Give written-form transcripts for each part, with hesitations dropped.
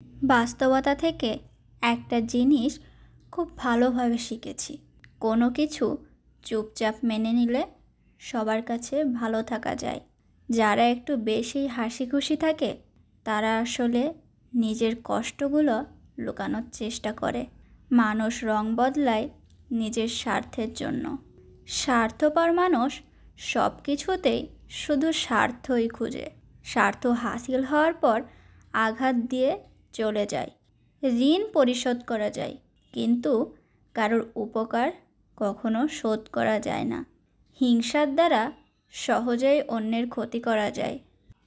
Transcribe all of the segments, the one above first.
বাস্তবতা থেকে একটা জিনিস খুব ভালোভাবে শিখেছি, কোনো কিছু চুপচাপ মেনে নিলে সবার কাছে ভালো থাকা যায়। যারা একটু বেশি হাসি খুশি থাকে তারা আসলে নিজের কষ্টগুলো লুকানোর চেষ্টা করে। মানুষ রং বদলায় নিজের স্বার্থের জন্য। স্বার্থপর মানুষ সব কিছুতেই শুধু স্বার্থই খুঁজে। স্বার্থ হাসিল হওয়ার পর আঘাত দিয়ে চলে যায়। ঋণ পরিশোধ করা যায়, কিন্তু কারোর উপকার কখনো শোধ করা যায় না। হিংসার দ্বারা সহজেই অন্যের ক্ষতি করা যায়,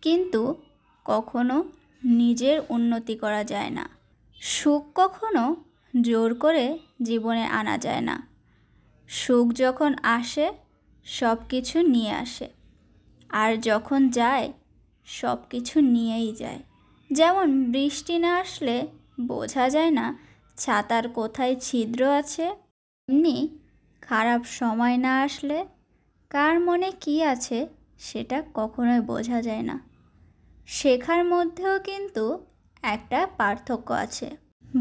কিন্তু কখনো নিজের উন্নতি করা যায় না। সুখ কখনো জোর করে জীবনে আনা যায় না। সুখ যখন আসে সব কিছু নিয়ে আসে, আর যখন যায় সব কিছু নিয়েই যায়। যেমন বৃষ্টি না আসলে বোঝা যায় না ছাতার কোথায় ছিদ্র আছে, এমনি খারাপ সময় না আসলে কার মনে কী আছে সেটা কখনোই বোঝা যায় না। শেখার মধ্যেও কিন্তু একটা পার্থক্য আছে।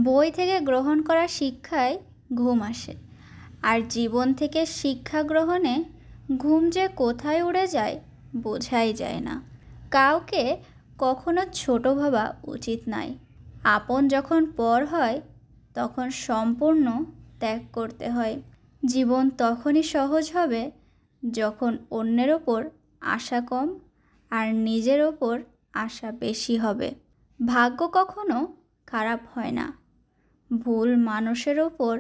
বই থেকে গ্রহণ করা শিক্ষায় ঘুম আসে, আর জীবন থেকে শিক্ষা গ্রহণে ঘুম যে কোথায় উড়ে যায় বোঝাই যায় না। কাউকে কখনো ছোট ভাবা উচিত নয়। আপন যখন পর হয় তখন সম্পূর্ণ ত্যাগ করতে হয়। জীবন তখনই সহজ হবে যখন অন্যের ওপর আশা কম আর নিজের ওপর আশা বেশি হবে। ভাগ্য কখনো খারাপ হয় না। ভুল মানুষের ওপর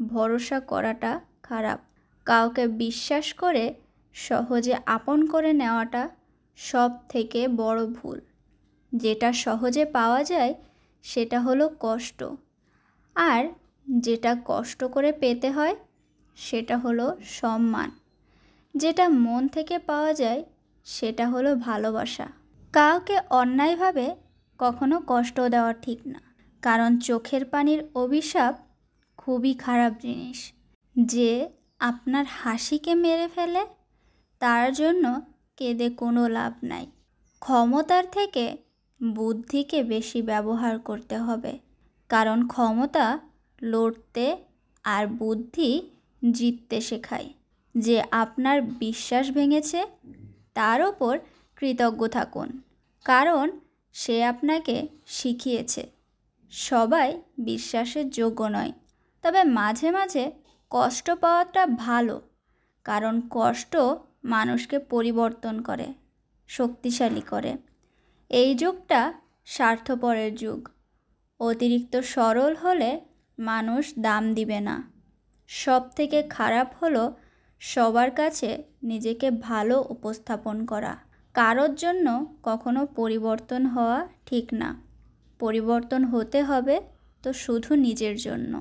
ভরসা করাটা খারাপ। কাউকে বিশ্বাস করে সহজে আপন করে নেওয়াটা সব থেকে বড় ভুল। যেটা সহজে পাওয়া যায় সেটা হলো কষ্ট, আর যেটা কষ্ট করে পেতে হয় সেটা হলো সম্মান। যেটা মন থেকে পাওয়া যায় সেটা হলো ভালোবাসা। কাউকে অন্যায়ভাবে কখনো কষ্ট দেওয়া ঠিক না, কারণ চোখের পানির অভিশাপ খুবই খারাপ জিনিস। যে আপনার হাসিকে মেরে ফেলে তার জন্য কেঁদে কোনো লাভ নাই। ক্ষমতার থেকে বুদ্ধিকে বেশি ব্যবহার করতে হবে, কারণ ক্ষমতা লড়তে আর বুদ্ধি জিততে শেখায়। যে আপনার বিশ্বাস ভেঙেছে তার ওপর কৃতজ্ঞ থাকুন, কারণ সে আপনাকে শিখিয়েছে সবাই বিশ্বাসের যোগ্য নয়। তবে মাঝে মাঝে কষ্ট পাওয়াটা ভালো, কারণ কষ্ট মানুষকে পরিবর্তন করে, শক্তিশালী করে। এই যুগটা স্বার্থপরের যুগ। অতিরিক্ত সরল হলে মানুষ দাম দিবে না। সব থেকে খারাপ হলো সবার কাছে নিজেকে ভালো উপস্থাপন করা। কারোর জন্য কখনো পরিবর্তন হওয়া ঠিক না। পরিবর্তন হতে হবে তো শুধু নিজের জন্য।